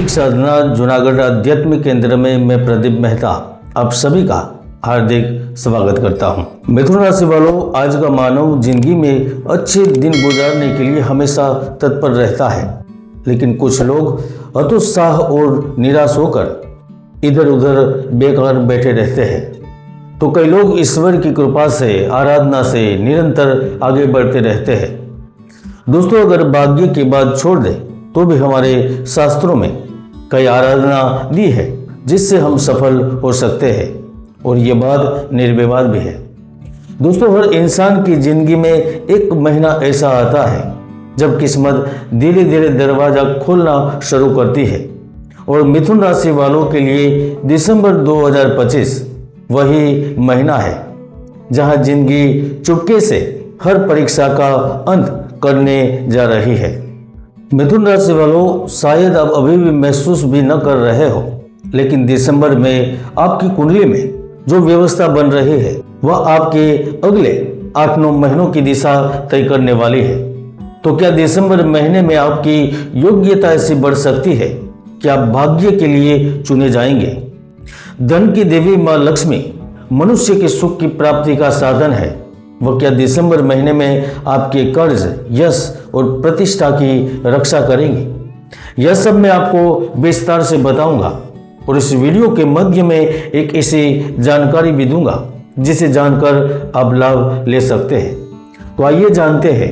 वैदिक साधना जूनागढ़ आध्यात्मिक केंद्र में मैं प्रदीप मेहता आप सभी का हार्दिक स्वागत करता हूं। मिथुन राशि वालों, आज का मानव जिंदगी में अच्छे दिन गुजारने के लिए हमेशा तत्पर रहता है, लेकिन कुछ लोग हतोत्साह और निराश होकर इधर उधर बेकार बैठे रहते हैं, तो कई लोग ईश्वर की कृपा से, आराधना से निरंतर आगे बढ़ते रहते हैं। दोस्तों, अगर भाग्य की बात छोड़ दें तो भी हमारे शास्त्रों में कई आराधना दी है जिससे हम सफल हो सकते हैं, और ये बात निर्विवाद भी है। दोस्तों, हर इंसान की जिंदगी में एक महीना ऐसा आता है जब किस्मत धीरे धीरे दरवाजा खोलना शुरू करती है, और मिथुन राशि वालों के लिए दिसंबर 2025 वही महीना है जहां जिंदगी चुपके से हर परीक्षा का अंत करने जा रही है। मिथुन राशि वालों, शायद आप अभी भी महसूस भी न कर रहे हो, लेकिन दिसंबर में आपकी कुंडली में जो व्यवस्था बन रही है वह आपके अगले 8-9 महीनों की दिशा तय करने वाली है। तो क्या दिसंबर महीने में आपकी योग्यता ऐसी बढ़ सकती है कि आप भाग्य के लिए चुने जाएंगे? धन की देवी मां लक्ष्मी मनुष्य के सुख की प्राप्ति का साधन है। वह क्या दिसंबर महीने में आपके कर्ज, यश और प्रतिष्ठा की रक्षा करेंगी? यह सब मैं आपको विस्तार से बताऊंगा, और इस वीडियो के मध्य में एक ऐसी जानकारी भी दूंगा जिसे जानकर आप लाभ ले सकते हैं। तो आइए जानते हैं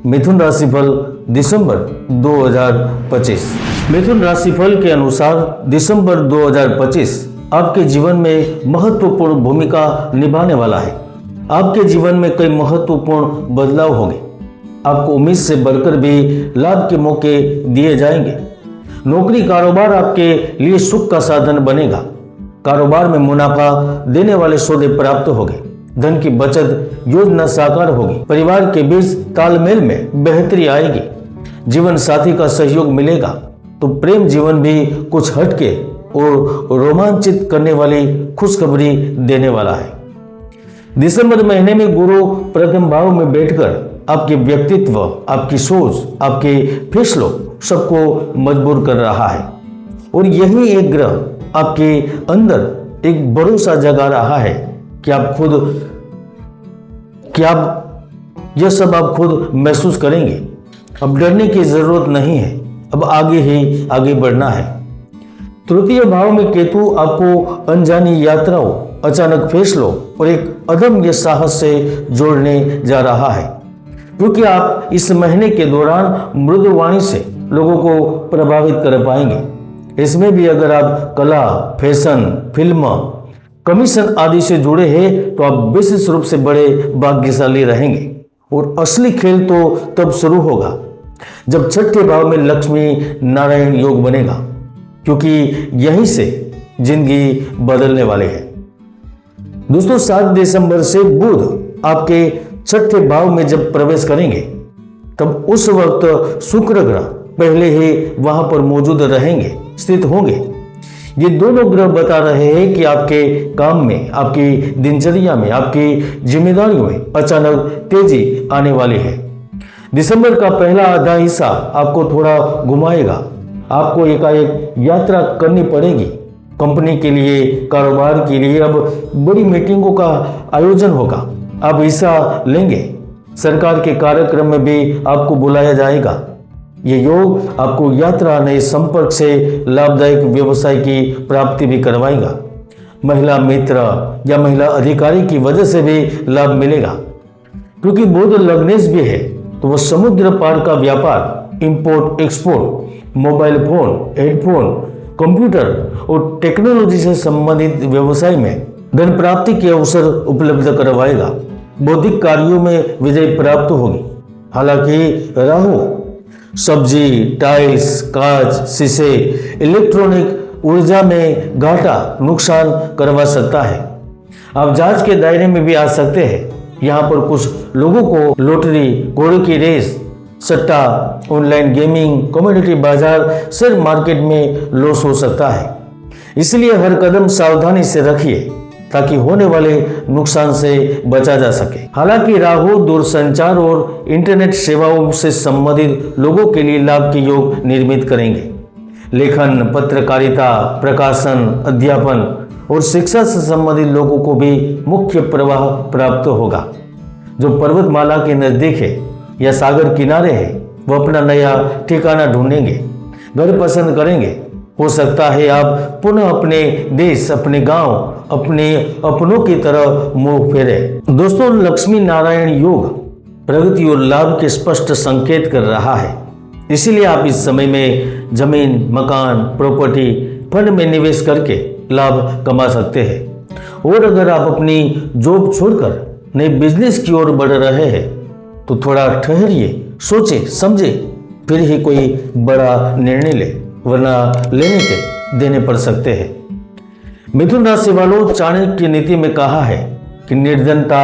मिथुन राशिफल दिसंबर 2025। मिथुन राशिफल के अनुसार दिसंबर 2025 आपके जीवन में महत्वपूर्ण भूमिका निभाने वाला है। आपके जीवन में कई महत्वपूर्ण बदलाव होंगे। आपको उम्मीद से बढ़कर भी लाभ के मौके दिए जाएंगे। नौकरी कारोबार आपके लिए सुख का साधन बनेगा। कारोबार में मुनाफा देने वाले सौदे प्राप्त होंगे। धन की बचत योजना साकार होगी। परिवार के बीच तालमेल में बेहतरी आएगी। जीवन साथी का सहयोग मिलेगा। तो प्रेम जीवन भी कुछ हटके और रोमांचित करने वाली खुशखबरी देने वाला है। दिसंबर महीने में गुरु प्रथम भाव में बैठकर आपके व्यक्तित्व, आपकी सोच, आपके फैसलों सबको मजबूर कर रहा है, और यही एक ग्रह आपके अंदर एक भरोसा जगा रहा है कि यह सब आप खुद महसूस करेंगे। अब डरने की जरूरत नहीं है, अब आगे ही आगे बढ़ना है। तृतीय भाव में केतु आपको अनजानी यात्राओं, अचानक फैसलों और एक अदम्य साहस से जोड़ने जा रहा है, क्योंकि आप इस महीने के दौरान मृदु वाणी से लोगों को प्रभावित कर पाएंगे। इसमें भी अगर आप कला, फैशन, फिल्म, कमीशन आदि से जुड़े हैं तो आप विशेष रूप से बड़े भाग्यशाली रहेंगे। और असली खेल तो तब शुरू होगा जब छठे भाव में लक्ष्मी नारायण योग बनेगा, क्योंकि यहीं से जिंदगी बदलने वाली है। दोस्तों, 7 दिसंबर से बुध आपके छठे भाव में जब प्रवेश करेंगे तब उस वक्त शुक्र ग्रह पहले ही वहां पर मौजूद रहेंगे, स्थित होंगे। ये दोनों ग्रह बता रहे हैं कि आपके काम में, आपकी दिनचर्या में, आपकी जिम्मेदारियों में अचानक तेजी आने वाली है। दिसंबर का पहला आधा हिस्सा आपको थोड़ा घुमाएगा। आपको एकाएक यात्रा करनी पड़ेगी। कंपनी के लिए, कारोबार के लिए अब बड़ी मीटिंगों का आयोजन होगा। आप हिस्सा लेंगे। सरकार के कार्यक्रम में भी आपको बुलाया जाएगा। ये योग आपको यात्रा, नए संपर्क से लाभदायक व्यवसाय की प्राप्ति भी करवाएगा। महिला मित्र या महिला अधिकारी की वजह से भी लाभ मिलेगा, क्योंकि बुध लग्नेश भी है, तो वह समुद्र पार का व्यापार, import export, mobile phone, headphone, computer और टेक्नोलॉजी से संबंधित व्यवसाय में धन प्राप्ति के अवसर उपलब्ध करवाएगा। बौद्धिक कार्यों में विजय प्राप्त होगी। हालांकि राहु सब्जी, टाइल्स, कांच, शीशे, इलेक्ट्रॉनिक ऊर्जा में घाटा, नुकसान करवा सकता है। आप जांच के दायरे में भी आ सकते हैं। यहाँ पर कुछ लोगों को लॉटरी, घोड़े की रेस, सट्टा, ऑनलाइन गेमिंग, कमोडिटी बाजार, शेयर मार्केट में लॉस हो सकता है। इसलिए हर कदम सावधानी से रखिए ताकि होने वाले नुकसान से बचा जा सके। हालांकि राहु दूरसंचार और इंटरनेट सेवाओं से संबंधित लोगों के लिए लाभ के योग निर्मित करेंगे। लेखन, पत्रकारिता, प्रकाशन, अध्यापन और शिक्षा से संबंधित लोगों को भी मुख्य प्रवाह प्राप्त होगा। जो पर्वतमाला के नजदीक है या सागर किनारे है वो अपना नया ठिकाना ढूंढेंगे, घर पसंद करेंगे। हो सकता है आप पुनः अपने देश, अपने गांव, अपने अपनों की तरह मुंह फेरे। दोस्तों, लक्ष्मी नारायण योग प्रगति और लाभ के स्पष्ट संकेत कर रहा है। इसीलिए आप इस समय में जमीन, मकान, प्रॉपर्टी, फंड में निवेश करके लाभ कमा सकते हैं। और अगर आप अपनी जॉब छोड़कर नए बिजनेस की ओर बढ़ रहे हैं तो थोड़ा ठहरिए, सोचे समझे, फिर ही कोई बड़ा निर्णय ले, वरना लेने के देने पड़ सकते हैं। मिथुन राशि वालों, चाणक्य नीति में कहा है कि निर्धनता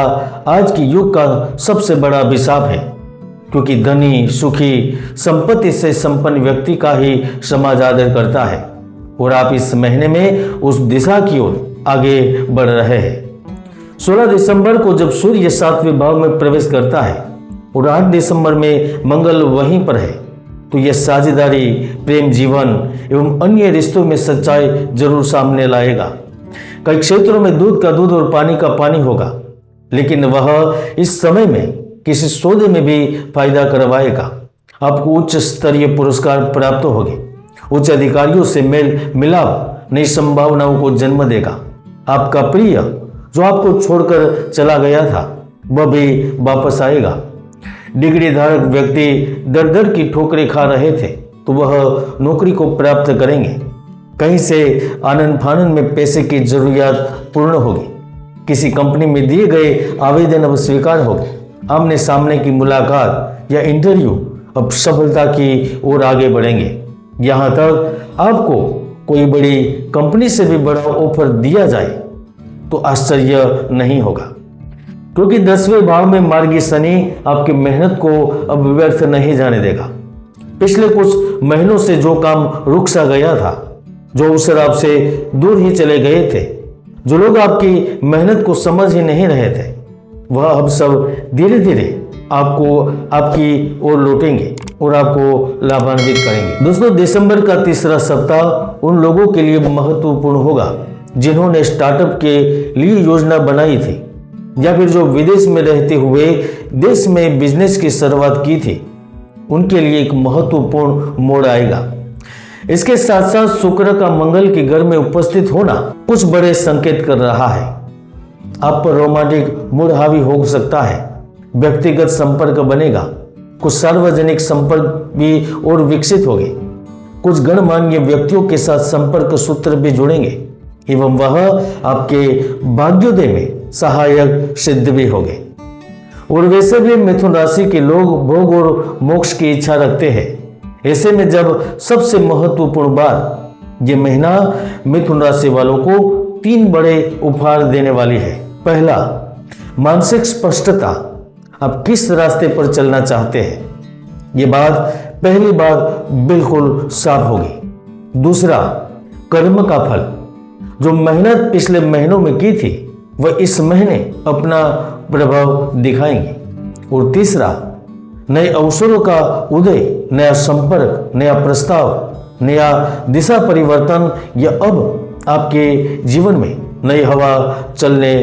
आज के युग का सबसे बड़ा अभिशाप है, क्योंकि धनी, सुखी, संपत्ति से संपन्न व्यक्ति का ही समाज आदर करता है। और आप इस महीने में उस दिशा की ओर आगे बढ़ रहे हैं। 16 दिसंबर को जब सूर्य 7वें भाव में प्रवेश करता है और 8 दिसंबर में मंगल वहीं पर है, तो यह साझेदारी, प्रेम जीवन एवं अन्य रिश्तों में सच्चाई जरूर सामने लाएगा। कई क्षेत्रों में दूध का दूध और पानी का पानी होगा, लेकिन वह इस समय में किसी सौदे में भी फायदा करवाएगा। आपको उच्च स्तरीय पुरस्कार प्राप्त होंगे। उच्च अधिकारियों से मेल मिलाप नई संभावनाओं को जन्म देगा। आपका प्रिय जो आपको छोड़कर चला गया था वह भी वापस आएगा। डिग्री धारक व्यक्ति दर दर की ठोकरें खा रहे थे तो वह नौकरी को प्राप्त करेंगे। कहीं से आनंद फानन में पैसे की जरूरियात पूर्ण होगी। किसी कंपनी में दिए गए आवेदन अब स्वीकार होंगे। आमने सामने की मुलाकात या इंटरव्यू अब सफलता की ओर आगे बढ़ेंगे। यहाँ तक आपको कोई बड़ी कंपनी से भी बड़ा ऑफर दिया जाए तो आश्चर्य नहीं होगा, क्योंकि 10वें भाव में मार्गी शनि आपकी मेहनत को अब व्यर्थ नहीं जाने देगा। पिछले कुछ महीनों से जो काम रुक सा गया था, जो अवसर आपसे दूर ही चले गए थे, जो लोग आपकी मेहनत को समझ ही नहीं रहे थे, वह अब सब धीरे धीरे आपको आपकी ओर लौटेंगे और आपको लाभान्वित करेंगे। दोस्तों, दिसंबर का तीसरा सप्ताह उन लोगों के लिए महत्वपूर्ण होगा जिन्होंने स्टार्टअप के लिए योजना बनाई थी या फिर जो विदेश में रहते हुए देश में बिजनेस की शुरुआत की थी। उनके लिए एक महत्वपूर्ण मोड़ आएगा। इसके साथ साथ शुक्र का मंगल के घर में उपस्थित होना कुछ बड़े संकेत कर रहा है। आप पर रोमांटिक मूड हावी हो सकता है। व्यक्तिगत संपर्क बनेगा। कुछ सार्वजनिक संपर्क भी और विकसित होंगे। कुछ गणमान्य व्यक्तियों के साथ संपर्क सूत्र भी जुड़ेंगे एवं वह आपके भाग्योदय में सहायक सिद्ध भी होंगे। और वैसे भी मिथुन राशि के लोग भोग और मोक्ष की इच्छा रखते हैं। ऐसे में जब सबसे महत्वपूर्ण बात ये महीना मिथुन राशि वालों को 3 बड़े उपहार देने वाली है। पहला, मानसिक स्पष्टता। आप किस रास्ते पर चलना चाहते हैं, ये बात पहली बार बिल्कुल साफ होगी। दूसरा, कर्म का फल। जो मेहनत पिछले महीनों में की थी वह इस महीने अपना प्रभाव दिखाएंगे। और तीसरा, नए अवसरों का उदय, नया संपर्क, नया प्रस्ताव, नया दिशा परिवर्तन, यह अब आपके जीवन में नई हवा चलने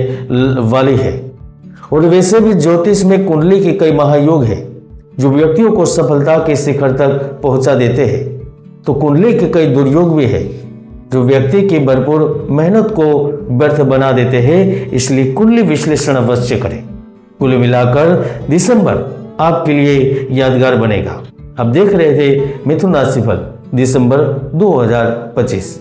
वाली है। और वैसे भी ज्योतिष में कुंडली के कई महायोग है जो व्यक्तियों को सफलता के शिखर तक पहुंचा देते हैं, तो कुंडली के कई दुर्योग भी है जो व्यक्ति की भरपूर मेहनत को व्यर्थ बना देते हैं। इसलिए कुंडली विश्लेषण अवश्य करें। कुल मिलाकर दिसंबर आपके लिए यादगार बनेगा। आप देख रहे थे मिथुन राशि फल दिसंबर 2025।